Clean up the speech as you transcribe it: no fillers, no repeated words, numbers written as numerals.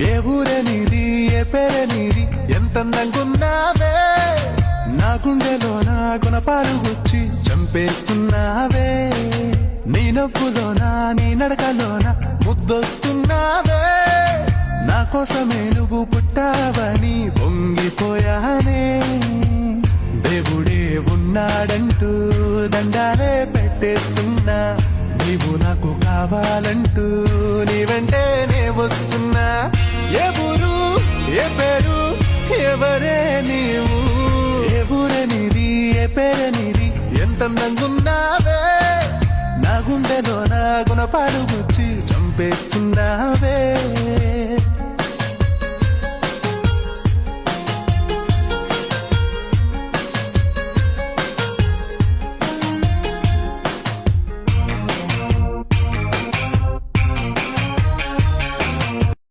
ఏ ఊరనిది ఏ పేరనిది ఎంత అందంగున్నావే నా గుండెలో నా గుణపాలు గుచ్చి చంపేస్తున్నావే నీ నవ్వులోనా నీ నడకలోనా ముద్దొస్తున్నావే నా కోసమే నువ్వు పుట్టావని పొంగిపోయానే దేవుడే ఉన్నాడంటూ దండాలే పెట్టేస్తున్నా నీవు నాకు కావాలంటూ నీ వెంటనే వస్తున్నా ఏ ఊరు ఏ పేరు ఎవరే నీవు ఏ ఊరనిది ఏ పేరనిది ఎంత అందంగున్నావే నా గుండెలో నా గుణపాలు గుచ్చి చంపేస్తున్నావే